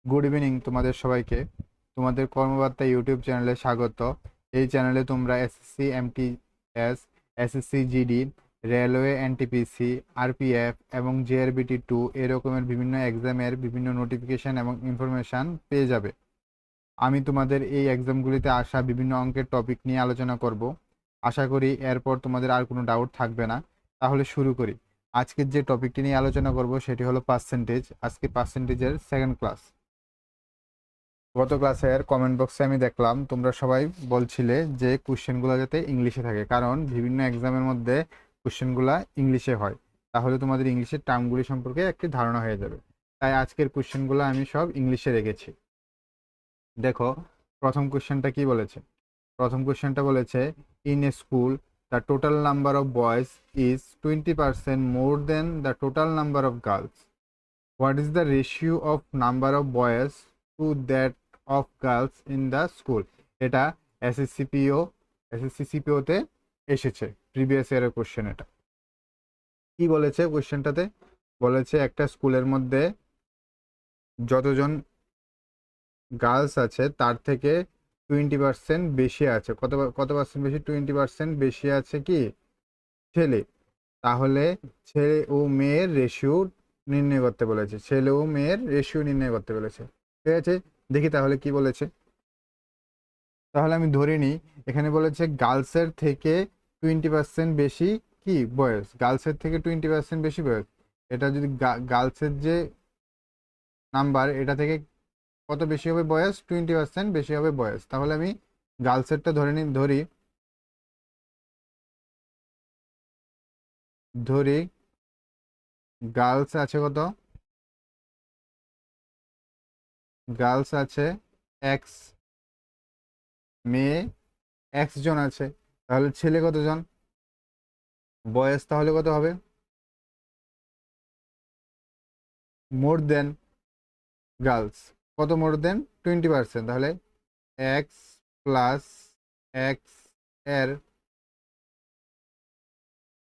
Good evening তোমাদের সবাইকে। তোমাদের কর্মবার্তা ইউটিউব চ্যানেলে স্বাগত। এই চ্যানেলে তোমরা SSC MTS, SSC GD, railway NTPC, RPF এবং জেআরবিটি 2 এরকমের বিভিন্ন এক্সামের বিভিন্ন নোটিফিকেশন এবং ইনফরমেশান পেয়ে যাবে। আমি তোমাদের এই এক্সামগুলিতে আসা বিভিন্ন অঙ্কের টপিক নিয়ে আলোচনা করব। আশা করি এরপর তোমাদের আর কোনো ডাউট থাকবে না। তাহলে শুরু করি। আজকের যে টপিকটি নিয়ে আলোচনা করব সেটি হলো পার্সেন্টেজ। আজকে পার্সেন্টেজের সেকেন্ড ক্লাস। গত ক্লাসের কমেন্ট বক্সে আমি দেখলাম তোমরা সবাই বলছিলে যে কোশ্চেনগুলো যাতে ইংলিশে থাকে, কারণ বিভিন্ন এক্সামের মধ্যে কোশ্চেনগুলো ইংলিশে হয়। তাহলে তোমাদের ইংলিশের টার্মগুলি সম্পর্কে একটি ধারণা হয়ে যাবে। তাই আজকের কোশ্চেনগুলো আমি সব ইংলিশে রেখেছি। দেখো, প্রথম কোশ্চেনটা কি বলেছে। প্রথম কোশ্চেনটা বলেছে, in a school the total number of boys is 20% more than the total number of girls. What is the ratio of number of boys to that of girls in the school? এটা এসএসসিপিওতে এসেছে, previous ইয়ারের question. এটা কি বলেছে কোশ্চেনটাতে? বলেছে একটা স্কুলের মধ্যে যতজন গার্লস আছে তার থেকে 20% বেশি আছে। কত কত পার্সেন্ট বেশি? 20% বেশি আছে কি ছেলে। তাহলে ছেলে ও মেয়ের রেশিও নির্ণয় করতে বলেছে। ছেলে ও মেয়ের রেশিও নির্ণয় করতে বলেছে। ঠিক আছে, দেখি তাহলে কি বলেছে। তাহলে আমি ধরে নিই, এখানে বলেছে গার্লসের থেকে 20% বেশি কি বয়স, গার্লসের থেকে 20% বেশি বয়স। এটা যদি গার্লসের যে নাম্বার এটা থেকে কত বেশি হবে বয়স? 20% বেশি হবে বয়স। তাহলে আমি গার্লসেরটা ধরি গার্লস আছে কত? গার্লস আছে এক্স, মেয়ে এক্স জন আছে। তাহলে ছেলে কতজন? বয়স তাহলে কত হবে? মোর দেন গার্লস। কত মোর দেন? 20%। তাহলে এক্স প্লাস এক্স এর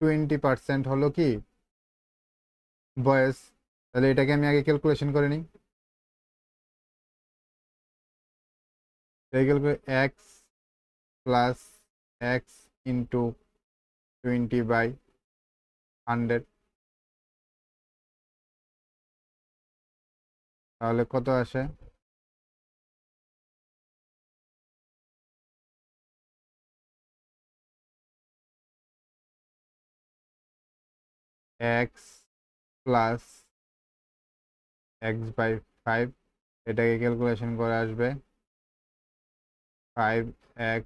20% হলো কি বয়স। তাহলে এটাকে আমি আগে ক্যালকুলেশন করে নিই। এক্স প্লাস এক্স ইন্টু 20/100, তাহলে কত আসে? এক্স প্লাস x/5, এটাকে ক্যালকুলেশন করে আসবে 5x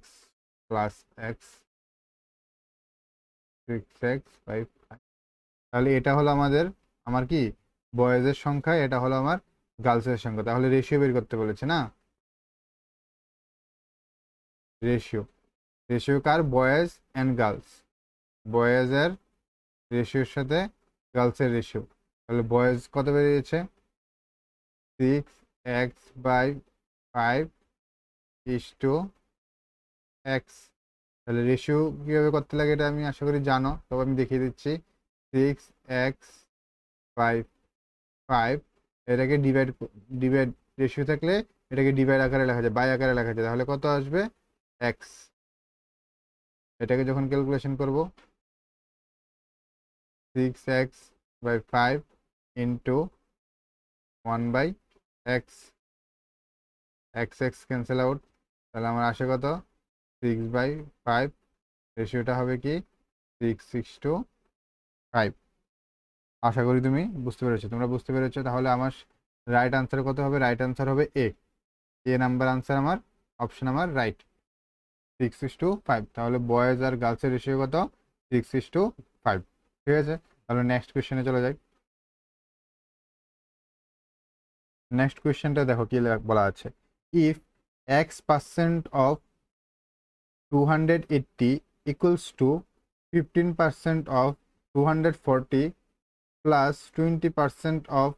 প্লাস এক্স 6x/5। তাহলে এটা হলো আমার কি বয়েজের সংখ্যা, এটা হলো আমার গার্লসের সংখ্যা। তাহলে রেশিও বের করতে বলেছে না? রেশিও রেশিও কার? Boys and girls. বয়েজের রেশিওর সাথে গার্লসের রেশিও। তাহলে বয়েজ কত বেরিয়েছে? 6x/5 is to x. তাহলে রেশিও কীভাবে করতে লাগে এটা আমি আশা করি জানো, তবে আমি দেখিয়ে দিচ্ছি। 6x/5, এটাকে ডিভাইড ডিভাইড রেশিও থাকলে এটাকে ডিভাইড আকারে লেখা যায়, বাই আকারে লেখা যায়। তাহলে কত আসবে? এক্স। এটাকে যখন ক্যালকুলেশন করব, 6x/5 into 1/x, x x cancel out. তাহলে আমার আসে কত? 6/5। রেশিওটা হবে কি 6:5। আশা করি তুমি বুঝতে পেরেছো। তোমরা বুঝতে পেরেছো। তাহলে আমার রাইট আনসার কত হবে? রাইট আনসার হবে এ নাম্বার আনসার আমার, অপশন আমার রাইট, 6:5। তাহলে বয়েজ আর গার্লসের রেশিও কত? 6:5। ঠিক আছে, তাহলে নেক্সট কোয়েশ্চেনে চলে যাই। নেক্সট কোয়েশ্চেনটা দেখো কি বলা আছে। If x% of 280 equals to 15% of 240 plus 20% of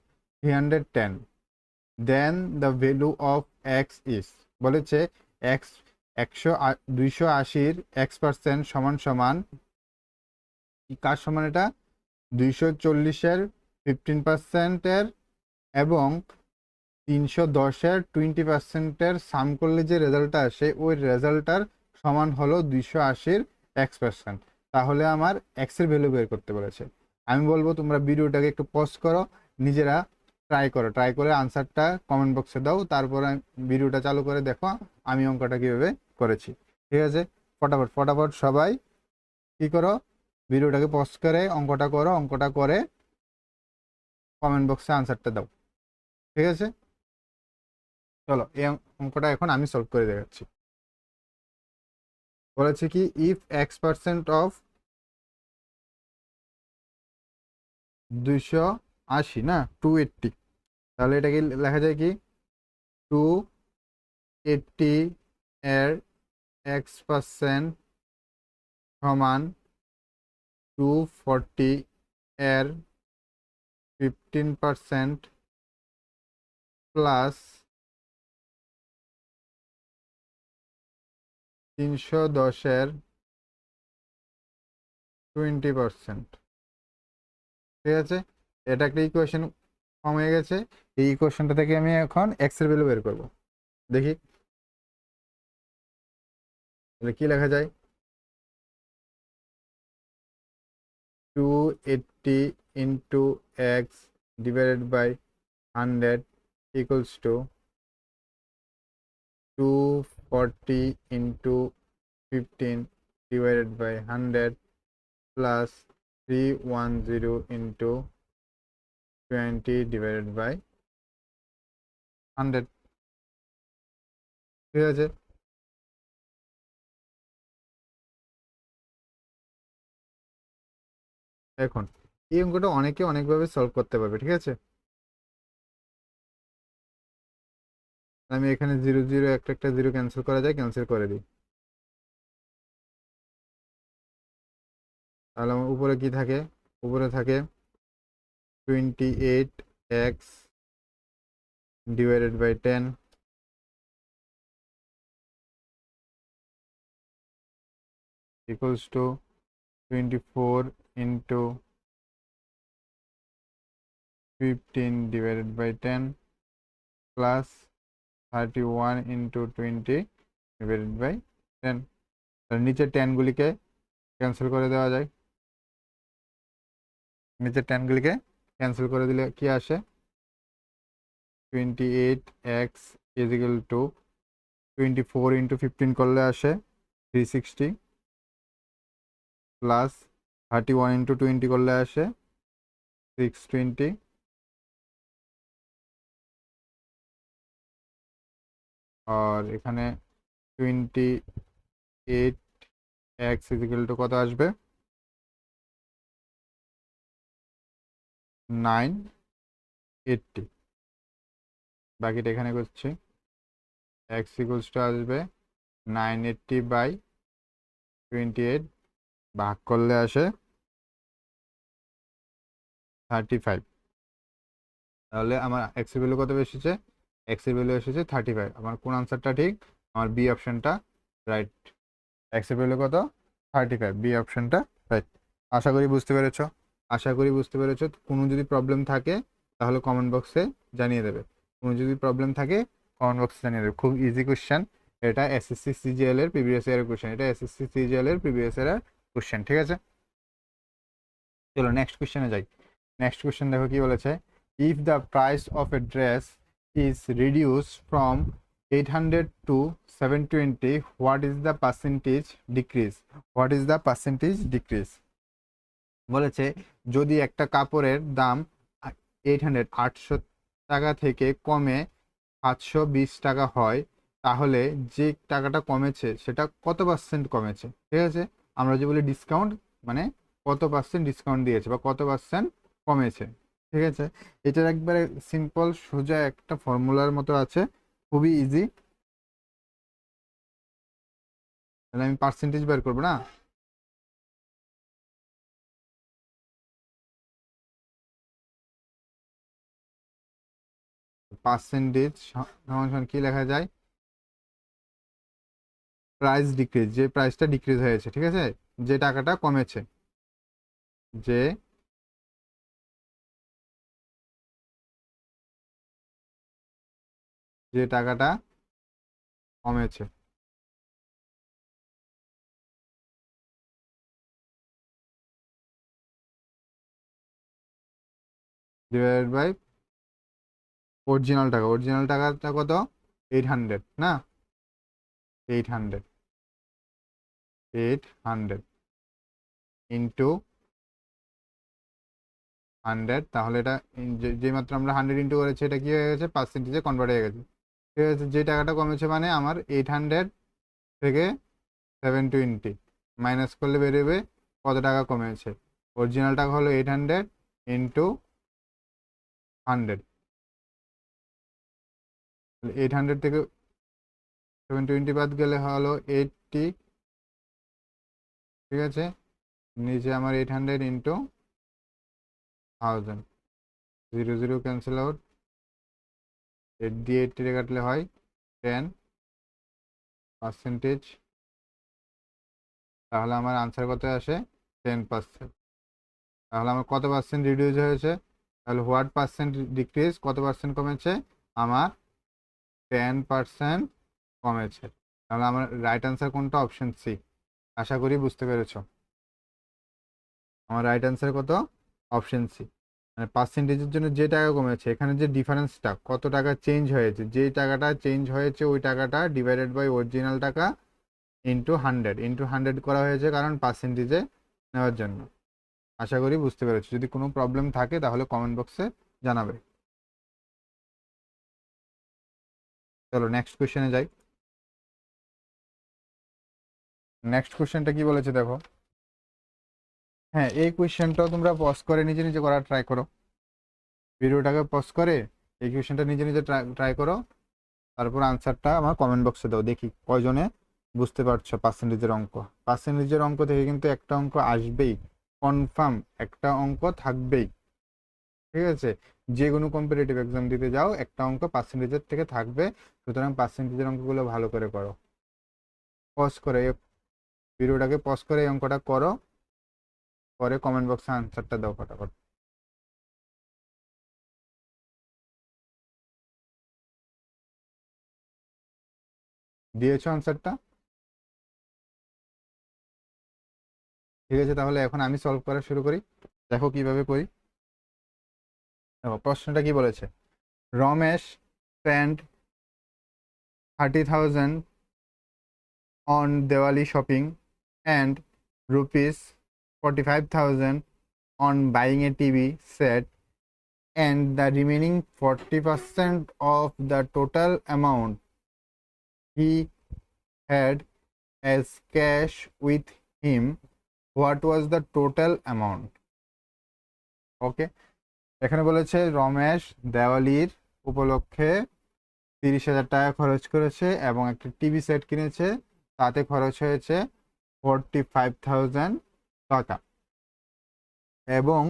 310, then the value of x is. বলেছে এক্স 280-র x% সমান সমান কার সমান? এটা 240-এর 15%-এর এবং 310-এর 20%-এর সাম করলে যে রেজাল্টটা আসে ওই রেজাল্টটার সমান হলো 280-র x%। তাহলে আমার এক্সের ভ্যালু বের করতে বলেছে। আমি বলবো তোমরা ভিডিওটাকে একটু পজ করো, নিজেরা ট্রাই করে আনসারটা কমেন্ট বক্সে দাও, তারপরে ভিডিওটা চালু করে দেখো আমি অঙ্কটা কিভাবে করেছি। ঠিক আছে, ফটাফট ফটাফট সবাই কি করো, ভিডিওটাকে পজ করে অঙ্কটা করো, অঙ্কটা করে কমেন্ট বক্সে আনসারটা দাও। ঠিক আছে, চলো এই অঙ্কটা এখন আমি সলভ করে দেখাচ্ছি। বলেছে কি ইফ x% অফ 280 না 280, তাহলে এটাকে লেখা যায় কি 280 এর x% সমান 240 এর 15% প্লাস 310-এর 20%। ঠিক আছে, এটা একটা ইকুয়েশন ফর্ম হয়ে গেছে। এই ইকুয়েশনটা থেকে আমি এখন এক্স এর ভ্যালু বের করব। দেখি তাহলে কি লেখা যায়, 280 into x divided by 100 equals to 240 into 15 divided by 100 plus 310 into 20 divided by 100। ঠিক আছে, এখন এই অঙ্কটা অনেকে অনেকভাবে সলভ করতে পারবে। ঠিক আছে, আমি এখানে জিরো জিরো একটা একটা জিরো ক্যান্সেল করা যায়, ক্যান্সেল করে দিই। তাহলে আমার উপরে কি থাকে, উপরে থাকে 28x divided by 10 equals to 24 into 15 divided by 10 plus 31 into 20 divided by 10। নিচের 10গুলিকে ক্যান্সেল করে দেওয়া যায়, নিচের 10গুলিকে ক্যান্সেল করে দিলে কি আসে, 28x is equal to 24 into 15 করলে আসে 360 প্লাস 31 ইন্টু 20 করলে আসে 620 আর এখানে 28x ইজ ইকুয়াল টু কত আসবে, 980। বাকিটা এখানে করছি, x ইকুয়ালস টু আসবে 980 বাই 28 ভাগ করলে আসে 35। তাহলে আমার এক্স এর ভ্যালু কত এসেছে, এক্স এর ভ্যালু এসেছে 35। আমার কোন আনসারটা ঠিক, আমার বি অপশনটা রাইট। এক্স এর ভ্যালু কত, 35, বি অপশনটা রাইট। আশা করি বুঝতে পেরেছো, আশা করি বুঝতে পেরেছো। কোনো যদি প্রবলেম থাকে তাহলে কমেন্ট বক্সে জানিয়ে দেবে, কোনো যদি প্রবলেম থাকে কমেন্ট বক্সে জানিয়ে দেবে। খুব ইজি কোশ্চেন, এটা এসএসসি সিজিএল এর প্রিভিয়াস ইয়ারের কোশ্চেন, এটা এসএসসি সিজিএল এর প্রিভিয়াস ইয়ারের কোশ্চেন। ঠিক আছে, চলো নেক্সট কোশ্চেনে যাই। নেক্সট কোশ্চেন দেখো কি বলেছে, if the price of a dress is reduced from 800 to 720, what is the percentage decrease? What is the percentage decrease? বলেছে যদি একটা কাপড়ের দাম 800 টাকা থেকে কমে 720 টাকা হয়, তাহলে যে টাকাটা কমেছে সেটা কত পার্সেন্ট কমেছে। ঠিক আছে, আমরা যে বলি ডিসকাউন্ট, মানে কত পার্সেন্ট ডিসকাউন্ট দিয়েছে বা কত পার্সেন্ট কমেছে। ঠিক আছে, এটার একবারে সিম্পল সোজা একটা ফর্মুলার মতো আছে, খুবই ইজি। তাহলে আমি পার্সেন্টেজ বের করবো না, পার্সেন্টেজ সমান কি লেখা যায়, প্রাইস ডিক্রিজ, যে প্রাইসটা ডিক্রিজ হয়েছে। ঠিক আছে, যে টাকাটা কমেছে, যে যে টাকাটা কমেছে ডিভাইডেড বাই অরিজিনাল টাকাটা কত 800 না 800 800 ইন্টু 100 তাহলে এটা যে মাত্র আমরা 100 ইন্টু করেছি এটা কি হয়ে গেছে পার্সেন্টেজে কনভার্ট হয়ে গেছে ঠিক আছে যে টাকাটা কমেছে মানে আমার 800 থেকে 720 মাইনাস করলে বেরোবে কত টাকা কমেছে অরিজিনাল টাকা হলো 800 ইন্টু 100 800 থেকে 720 বাদ গেলে হলো 80 ঠিক আছে নিচে আমার 800 into 1000 zero zero cancel out 8 দিয়ে 80 কাটলে হয় 10 পার্সেন্টেজ তাহলে আমার আনসার কত আসে 10%। তাহলে আমার কত পার্সেন্ট রিডিউস হয়েছে তাহলে হোয়াট পার্সেন্ট ডিক্রিজ কত পার্সেন্ট কমেছে আমার 10% কমেছে তাহলে আমার রাইট আনসার কোনটা অপশন সি আশা করি বুঝতে পেরেছ আমার রাইট আনসার কত অপশন সি মানে পার্সেন্টেজের জন্য যে টাকা কমেছে এখানে যে ডিফারেন্সটা কত টাকা চেঞ্জ হয়েছে যে টাকাটা চেঞ্জ হয়েছে ওই টাকাটা ডিভাইডেড বাই অরিজিনাল টাকা ইন্টু 100 করা হয়েছে কারণ পার্সেন্টেজে নেওয়ার জন্য আশা করি বুঝতে পেরেছো যদি কোনো প্রবলেম থাকে তাহলে কমেন্ট বক্সে জানাবে চলো নেক্সট কোশ্চেনে যাই নেক্সট কোশ্চেনটা কি বলেছে দেখো হ্যাঁ এই কোয়েশ্চেনটাও তোমরা পজ করে নিজে নিজে করার ট্রাই করো ভিডিওটাকে পজ করে এই কোয়েশ্চেনটা নিজে নিজে ট্রাই করো তারপর আনসারটা আমার কমেন্ট বক্সে দাও দেখি কয়জনে বুঝতে পারছো পার্সেন্টেজের অঙ্ক থেকে কিন্তু একটা অঙ্ক আসবেই কনফার্ম একটা অঙ্ক থাকবেই ঠিক আছে যে কোনো কম্পিটিটিভ এক্সাম দিতে যাও একটা অঙ্ক পার্সেন্টেজের থেকে থাকবে সুতরাং পার্সেন্টেজের অঙ্কগুলো ভালো করে করো পজ করে ভিডিওটাকে পজ করে এই অঙ্কটা করো পরে কমেন্ট বক্সে আনসারটা দাও ফটাফট দিয়েছো আনসারটা ঠিক আছে তাহলে এখন আমি সলভ করা শুরু করি দেখো কিভাবে করি দেখো প্রশ্নটা কি বলেছে Ramesh spend 30,000 on Diwali shopping and rupees 45,000 on buying a TV set and the remaining 40% of the total amount he had as cash with him. What was the total amount? ওকে এখানে বলেছে রমেশ দেওয়ালির উপলক্ষে 30,000 টাকা খরচ করেছে এবং একটা টিভি সেট কিনেছে তাতে খরচ হয়েছে 45,000 টাকা এবং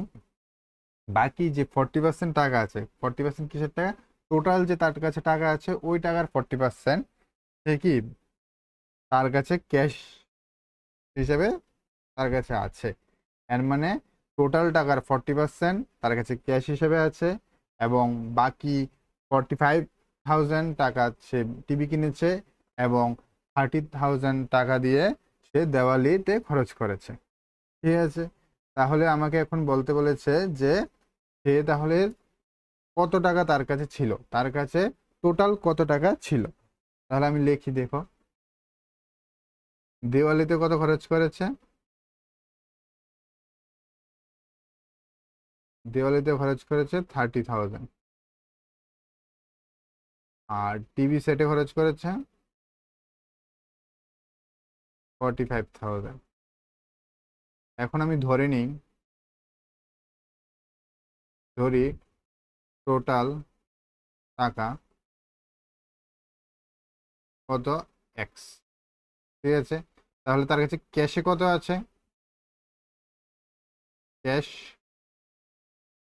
বাকি যে 40% টাকা আছে 40% কিসের টাকা টোটাল যে তার কাছে টাকা আছে ওই টাকার 40% সে কি তার কাছে ক্যাশ হিসেবে তার কাছে আছে এর মানে টোটাল টাকার 40% তার কাছে ক্যাশ হিসেবে আছে এবং বাকি 45,000 টাকা সে টিভি কিনেছে এবং 30,000 টাকা দিয়ে সে দেওয়ালিতে খরচ করেছে ঠিক আছে তাহলে আমাকে এখন বলতে বলেছে যে সে তাহলে কত টাকা তার কাছে ছিল তার কাছে টোটাল কত টাকা ছিল তাহলে আমি লিখি দেখো দেওয়ালিতে কত খরচ করেছে দেওয়ালিতে খরচ করেছে 30,000 আর টিভি সেটে খরচ করেছে 45,000 এখন আমি ধরে নিই ধরি টোটাল টাকা কত এক্স ঠিক আছে তাহলে তার কাছে ক্যাশে কত আছে ক্যাশ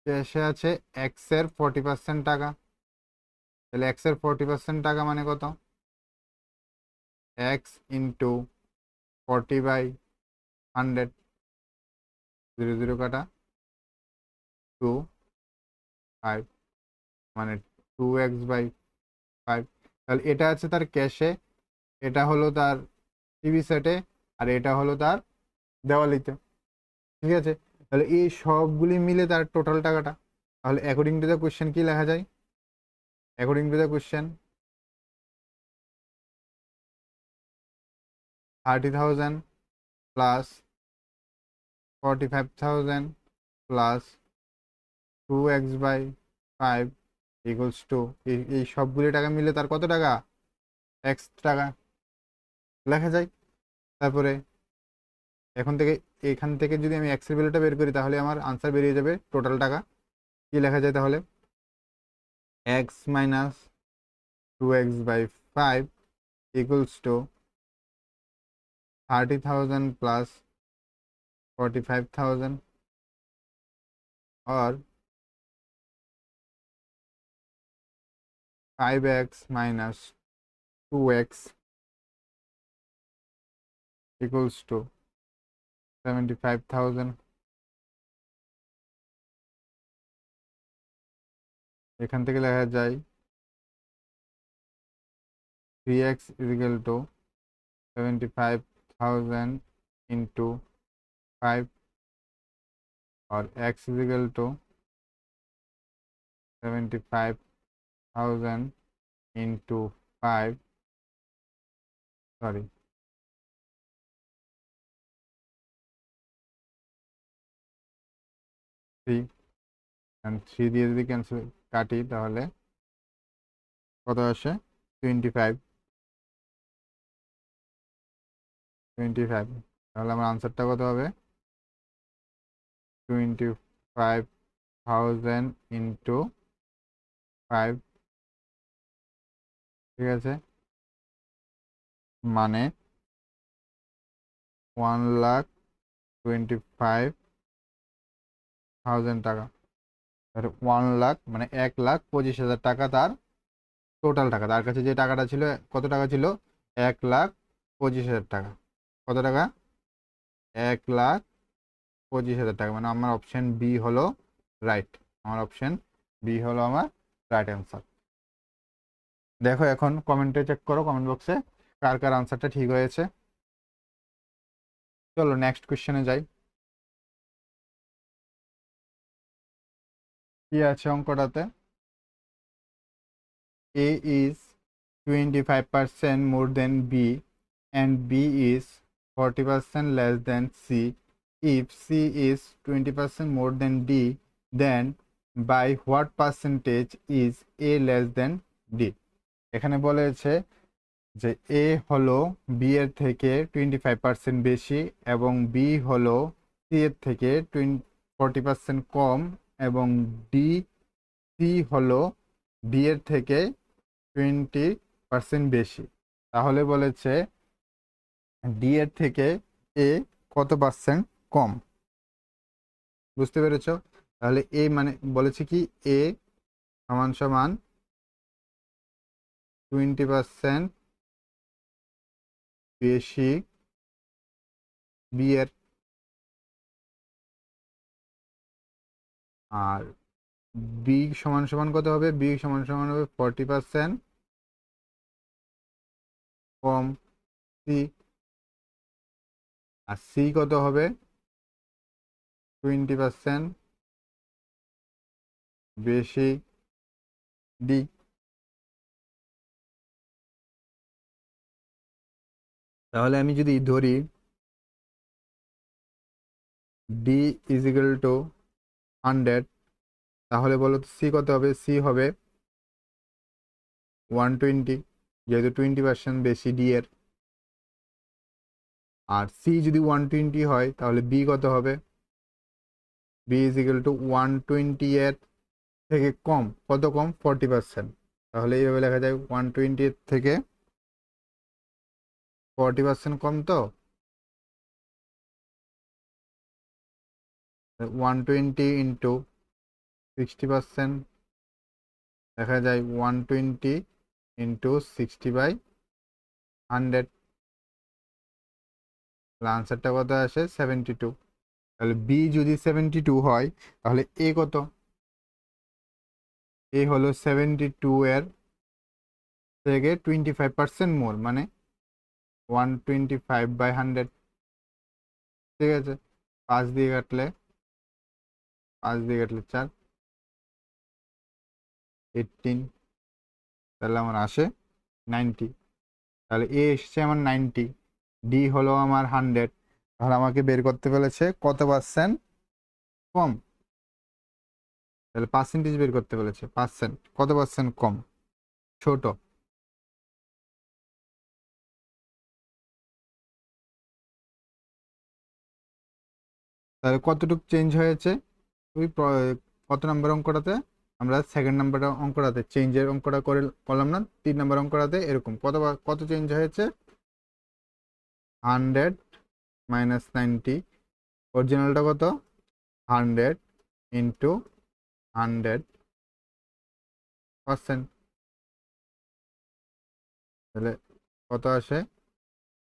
ক্যাশে আছে এক্স এর 40% টাকা তাহলে এক্স এর 40% টাকা মানে কত এক্স ইন্টু 40/100 জিরো জিরো কাটা 2 5 মানে 2x/100 5। তাহলে এটা আছে তার ক্যাশে, এটা হলো তার টিভি সেটে, আর এটা হলো তার দেওয়ালিতে। ঠিক আছে, তাহলে এই সবগুলি মিলে তার টোটাল টাকাটা। তাহলে অ্যাকর্ডিং টু দ্য কোশ্চেন কি লেখা যায়? According to the question 30,000 plus 45,000 plus 2x/5 equals to এই সবগুলি টাকা মিলে তার কত টাকা? x টাকা লেখা যায়। তারপরে এখান থেকে যদি আমি এক্স এর ভ্যালুটা বের করি তাহলে আমার আনসার বেরিয়ে যাবে টোটাল টাকা। কি লেখা যায় তাহলে? x minus 2x/5 equals to 30,000 plus 45,000 or 5x minus 2x equals to 75,000। এখান থেকে লেখা যায় 3x is equal to 75,000 into 5 or x is equal to 75,000 into 5, sorry, 3 and 3 দিয়ে যদি ক্যান্সেল কাটি তাহলে কত আসে? 25। তাহলে আমার আনসারটা কত হবে? 25,000 into 5। ঠিক আছে, মানে 1,25,000 টাকা। 1,00,000 মানে 1,25,000 টাকা তার টোটাল টাকা। তার কাছে যে টাকাটা ছিল, কত টাকা ছিল? 1,25,000 টাকা। কত টাকা? 1,25,000 টাকা। মানে আমার অপশন বি হলো রাইট। আমার অপশন বি হলো আমার রাইট অ্যান্সার। দেখো এখন কমেন্টে চেক করো, কমেন্ট বক্সে কার কার আনসারটা ঠিক হয়েছে। চলো নেক্সট কোশ্চেনে যাই। কি আছে অঙ্কটাতে? A is 25% more than B and B is 40% less than C. If C is 20% more than D, then by what percentage is A less than D? এখানে বলেছে যে A হলো B এর থেকে 25% বেশি এবং B হলো C এর থেকে 40% কম এবং C হলো D এর থেকে 20% বেশি। তাহলে বলেছে ডি এর থেকে এ কত পার্সেন্ট কম। বুঝতে পেরেছ? তাহলে এ মানে বলেছে কি এ সমান সমান 20% বেশি বি এর, আর বি সমান সমান কত হবে? বি সমান সমান হবে 40% কম সি। আর সি কত হবে? 20% বেশি ডি। তাহলে আমি যদি ধরি ডি ইজ ইকুয়াল টু 100, তাহলে বলো তো সি কত হবে? সি হবে 120, যেহেতু 20% বেশি ডি এর। আর সি যদি 120 হয় তাহলে বি কত হবে? বি ইজ ইকুয়াল টু 120 এর থেকে কম। কত কম? 40%। তাহলে এইভাবে লেখা যায় 120 এর থেকে 40% কম। তো 120 ইন্টু 60%, দেখা যায় 120 ইন্টু 60/100। আনসারটা কত আসে? 72। তাহলে বি যদি 72 হয় তাহলে এ কত? এ হলো 72 এর থেকে 25% মোর, মানে 125/100। ঠিক আছে, 5 দিয়ে কাটলে 4, 18, তাহলে আমার আসে 90। তাহলে এ এসছে আমার 90, ডি হলো আমার 100। তাহলে আমাকে বের করতে বলেছে কত পার্সেন্ট কম। তাহলে পার্সেন্টেজ বের করতে বলেছে, পার্সেন্ট কত পার্সেন্ট কম, ছোট। তাহলে কতটুকু চেঞ্জ হয়েছে ওই কত নাম্বার অঙ্কটাতে, আমরা সেকেন্ড নাম্বার অঙ্কটাতে চেঞ্জের অঙ্কটা করলাম না, 3 নাম্বার অঙ্কটাতে এরকম কত চেঞ্জ হয়েছে, 100 - 90। অরিজিনালটা কত, 100 ইন্টু 100%। তাহলে কত আসে,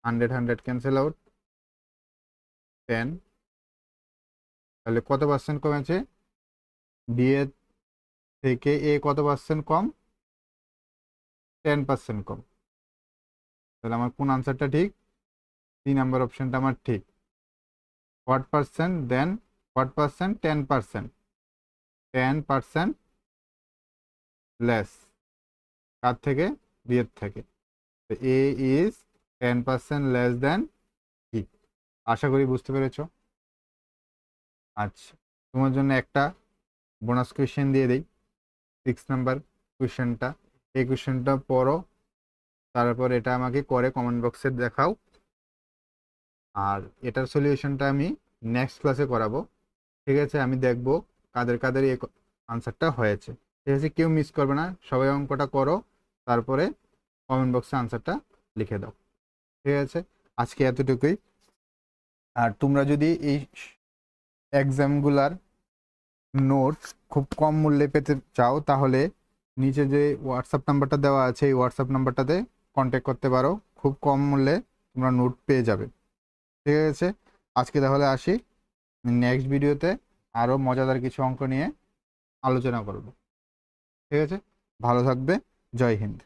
100 ক্যান্সেল আউট, 10। তাহলে কত পার্সেন্ট কমেছে, ডি এর থেকে এ কত পার্সেন্ট কম, 10% কম। তাহলে আমার কোন আনসারটা ঠিক, 3 নাম্বার অপশনটা আমার ঠিক। What percent than, what percent, 10%, 10% less, কার থেকে, বি এর থেকে। A is 10% less than B. আশা করি বুঝতে পেরেছো। আচ্ছা, তোমার জন্য একটা বোনাস কোয়েশ্চেন দিয়ে দিই, 6 নাম্বার কোয়েশ্চেনটা। এই কোয়েশ্চেনটা পড়ো, তারপর এটা আমাকে করে কমেন্ট বক্সে দেখাও। আর এটার সলিউশনটা আমি নেক্সট ক্লাসে করাবো। ঠিক আছে, আমি দেখবো কাদের কাদের এই আনসারটা হয়েছে। ঠিক আছে, কেউ মিস করবে না, সবাই অঙ্কটা করো, তারপরে কমেন্ট বক্সে আনসারটা লিখে দাও। ঠিক আছে, আজকে এতটুকুই। আর তোমরা যদি এই এক্সামগুলার নোটস খুব কম মূল্যে পেতে চাও, তাহলে নিচে যে হোয়াটসঅ্যাপ নাম্বারটা দেওয়া আছে, এই হোয়াটসঅ্যাপ নাম্বারটাতে কন্ট্যাক্ট করতে পারো, খুব কম মূল্যে তোমরা নোট পেয়ে যাবে। ঠিক আছে, আজকে তাহলে আসি, নেক্সট ভিডিওতে আরও মজাদার কিছু অঙ্ক নিয়ে আলোচনা করব। ঠিক আছে, ভালো থাকবে, জয় হিন্দ।